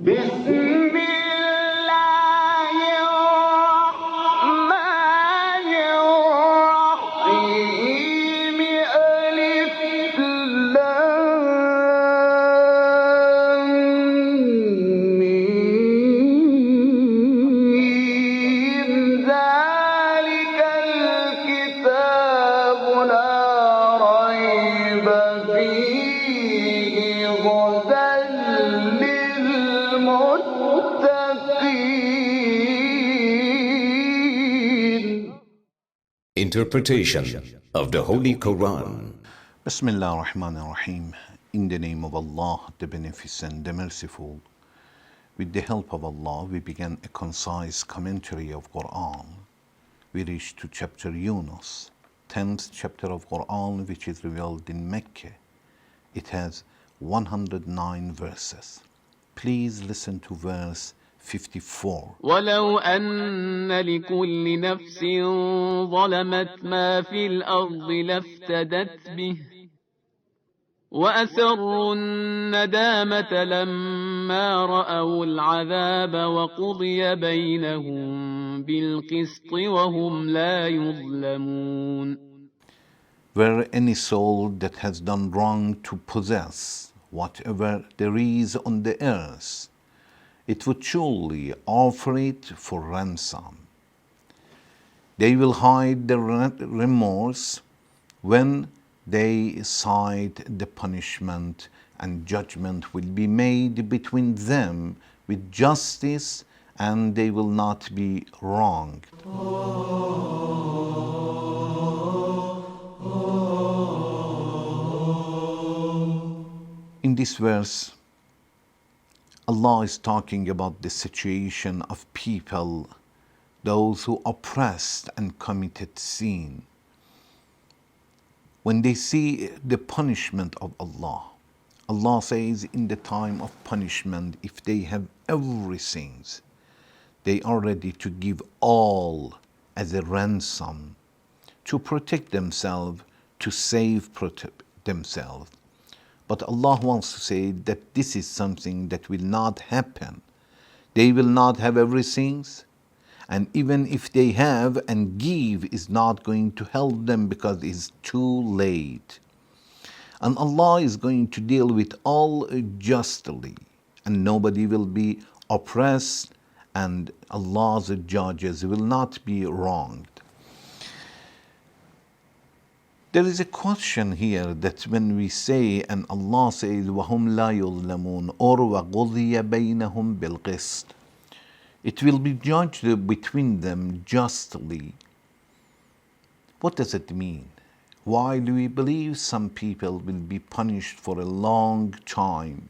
بسم الله الرحمن الرحيم ألف لام ميم ذلك الكتاب لا ريب فيه هدى للمتقين. Interpretation of the Holy Quran. Bismillah ar-Rahman ar-Rahim. In the name of Allah, the Beneficent, the Merciful. With the help of Allah, we began a concise commentary of Quran. We reached to chapter Yunus, 10th chapter of Quran, which is revealed in Mecca. It has 109 verses. Please listen to verse 54. ولو أن لكل نفس ظلمت ما في الأرض لافتدت به وأسروا الندامة لما رأوا العذاب وقضي بينهم بالقسط وهم لا يظلمون. Were any soul that has done wrong to possess whatever there is on the earth, it would surely offer it for ransom. They will hide their remorse when they sight the punishment, and judgment will be made between them with justice, and they will not be wronged. In this verse, Allah is talking about the situation of people, those who oppressed and committed sin. When they see the punishment of Allah, Allah says in the time of punishment, if they have everything, they are ready to give all as a ransom to protect themselves, to save themselves. But Allah wants to say that this is something that will not happen. They will not have everything, and even if they have and give, is not going to help them because it's too late. And Allah is going to deal with all justly, and nobody will be oppressed, and Allah's judges will not be wronged. There is a question here that when we say, and Allah says, وَهُمْ لَا يُظْلَمُونَ, or وَقُضِيَ بَيْنَهُمْ بِالْقِسْطِ, it will be judged between them justly. What does it mean? Why do we believe some people will be punished for a long time?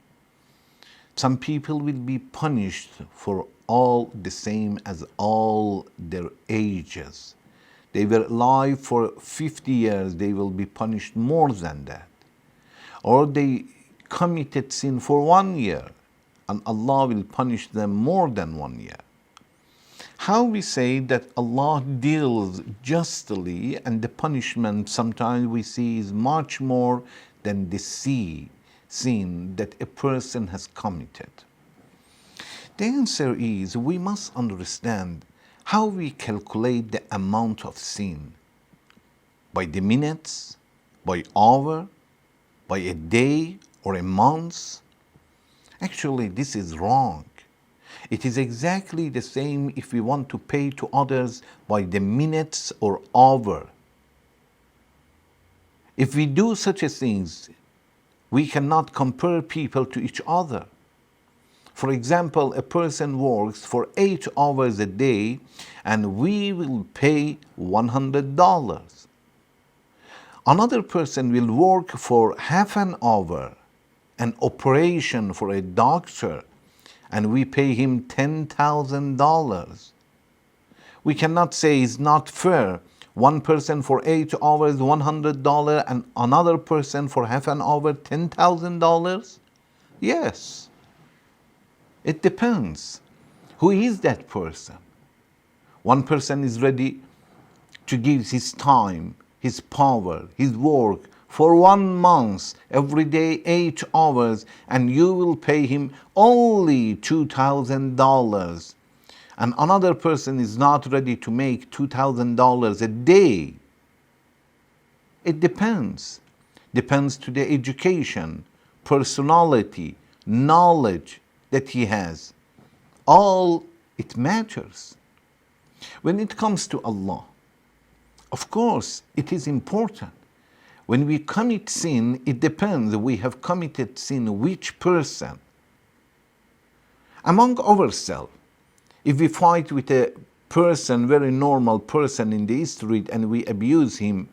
Some people will be punished for all the same as all their ages. They were alive for 50 years, they will be punished more than that. Or they committed sin for 1 year, and Allah will punish them more than 1 year. How we say that Allah deals justly, and the punishment sometimes we see is much more than the sin that a person has committed? The answer is, we must understand how we calculate the amount of sin. By the minutes, by hour, by a day or a month? Actually, this is wrong. It is exactly the same if we want to pay to others by the minutes or hour. If we do such a things, we cannot compare people to each other. For example, a person works for 8 hours a day and we will pay $100. Another person will work for half an hour, an operation for a doctor, and we pay him $10,000. We cannot say it's not fair. One person for 8 hours, $100, and another person for half an hour, $10,000? Yes. It depends. Who is that person? One person is ready to give his time, his power, his work for 1 month, every day 8 hours, and you will pay him only $2,000. And another person is not ready to make $2,000 a day. It depends. Depends to the education, personality, knowledge that he has. All it matters. When it comes to Allah, of course, it is important. When we commit sin, it depends. We have committed sin, which person? Among ourselves, if we fight with a person, very normal person in the street, and we abuse him,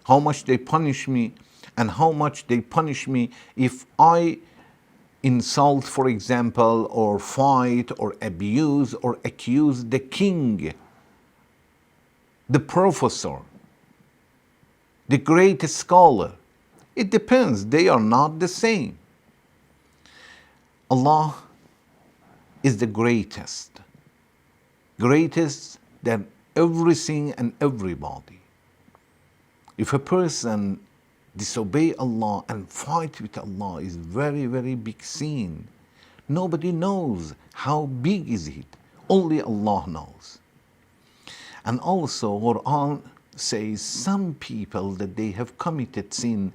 how much they punish me, and how much they punish me if I insult, for example, or fight, or abuse, or accuse the king, the professor, the great scholar. It depends. They are not the same. Allah is the greatest. Greatest than everything and everybody. If a person disobey Allah and fight with Allah, is very, very big sin. Nobody knows how big is it. Only Allah knows. And also Quran says some people that they have committed sin,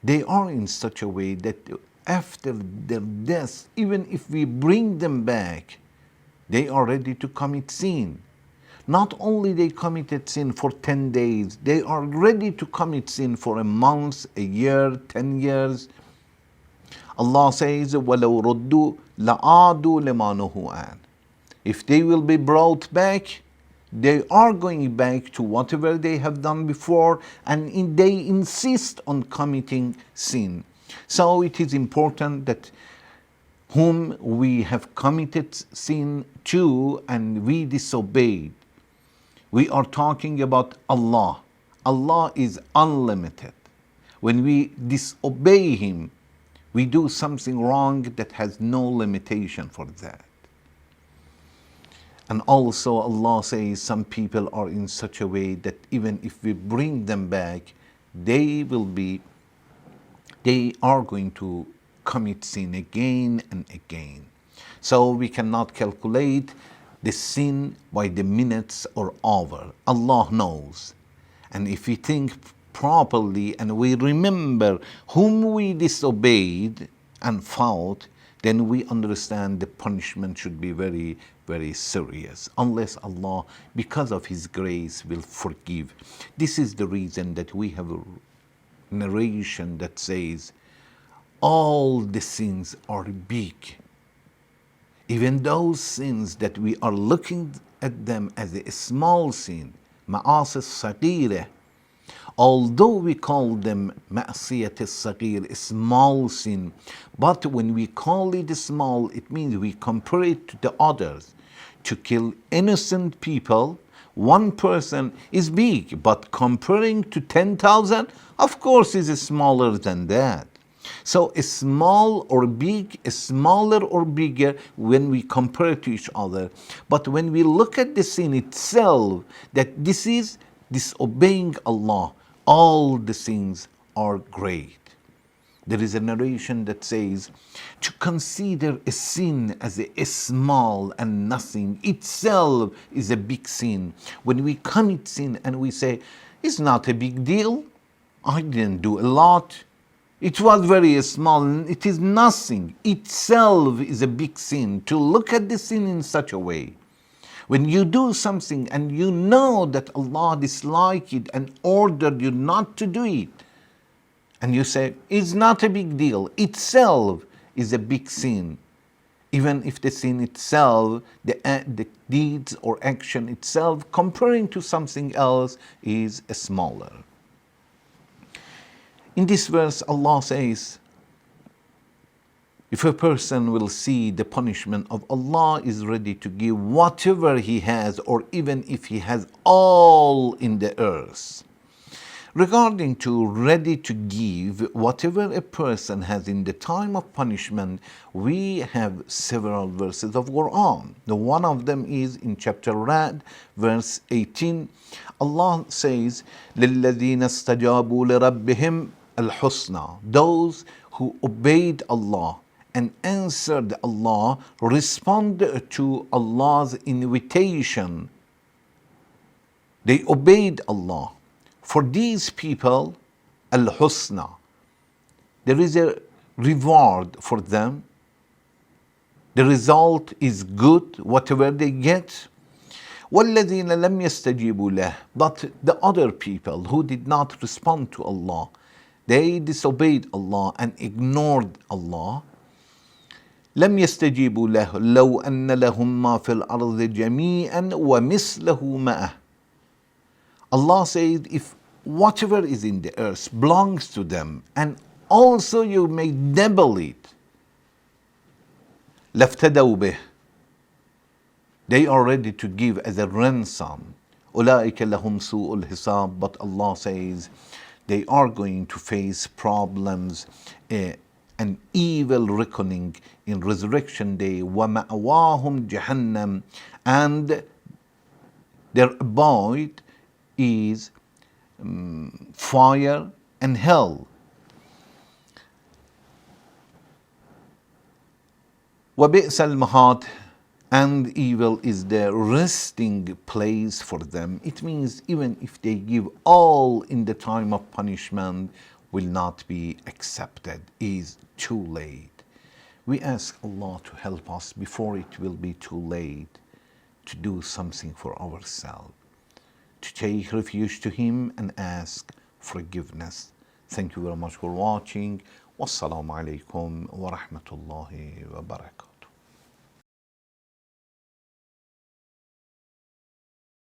they are in such a way that after their death, even if we bring them back, they are ready to commit sin. Not only they committed sin for 10 days, they are ready to commit sin for a month, a year, 10 years. Allah says, وَلَوْ رُدُّوا لَعَادُوا لِمَا نُهُوا عَنْهُ. If they will be brought back, they are going back to whatever they have done before, and they insist on committing sin. So it is important that whom we have committed sin to and we disobeyed, we are talking about Allah. Allah is unlimited. When we disobey Him, we do something wrong that has no limitation for that. And also Allah says some people are in such a way that even if we bring them back, they are going to commit sin again and again. So we cannot calculate the sin by the minutes or hour. Allah knows. And if we think properly and we remember whom we disobeyed and fought, then we understand the punishment should be very, very serious. Unless Allah, because of His grace, will forgive. This is the reason that we have a narration that says, all the sins are big. Even those sins that we are looking at them as a small sin, ma'as al-saghira, although we call them ma'asiyat al-saghir, small sin, but when we call it small, it means we compare it to the others. To kill innocent people, one person is big, but comparing to 10,000, of course, is smaller than that. So a small or big, a smaller or bigger when we compare to each other. But when we look at the sin itself, that this is disobeying Allah, all the sins are great. There is a narration that says, to consider a sin as a small and nothing itself is a big sin. When we commit sin and we say, it's not a big deal, I didn't do a lot, it was very small, and it is nothing. Itself is a big sin. To look at the sin in such a way. When you do something and you know that Allah disliked it and ordered you not to do it, and you say, it's not a big deal, itself is a big sin. Even if the sin itself, the deeds or action itself, comparing to something else, is smaller. In this verse, Allah says, if a person will see the punishment of Allah, is ready to give whatever he has, or even if he has all in the earth. Regarding to ready to give whatever a person has in the time of punishment, we have several verses of Quran. The one of them is in chapter Ra'd, verse 18. Allah says, لِلَّذِينَ اسْتَجَابُوا لِرَبِّهِمْ al-husna, those who obeyed Allah and answered Allah, responded to Allah's invitation. They obeyed Allah. For these people, al-husna, there is a reward for them. The result is good, whatever they get. وَالَّذِينَ لَمْ يَسْتَجِيبُوا لَهُ, but the other people who did not respond to Allah, they disobeyed Allah and ignored Allah. لم يستجيبوا له لو أن لهم ما في الأرض جميعا ومثله معه. Allah said, if whatever is in the earth belongs to them and also you may double it, لَافْتَدَوْا بِهِ, they are ready to give as a ransom. أُولَٰئِكَ لَهُمْ سُوءُ الْحِسَابِ, but Allah says they are going to face problems, an evil reckoning in resurrection day. وَمَأْوَاهُمْ جَهَنَّمْ, and their abode is fire and hell. وَبِئْسَ الْمَهَادِ, and evil is the resting place for them. It means even if they give all in the time of punishment, will not be accepted, is too late. We ask Allah to help us before it will be too late to do something for ourselves, to take refuge to Him and ask forgiveness. Thank you very much for watching. Wassalamu alaikum wa rahmatullahi wa barakatuh.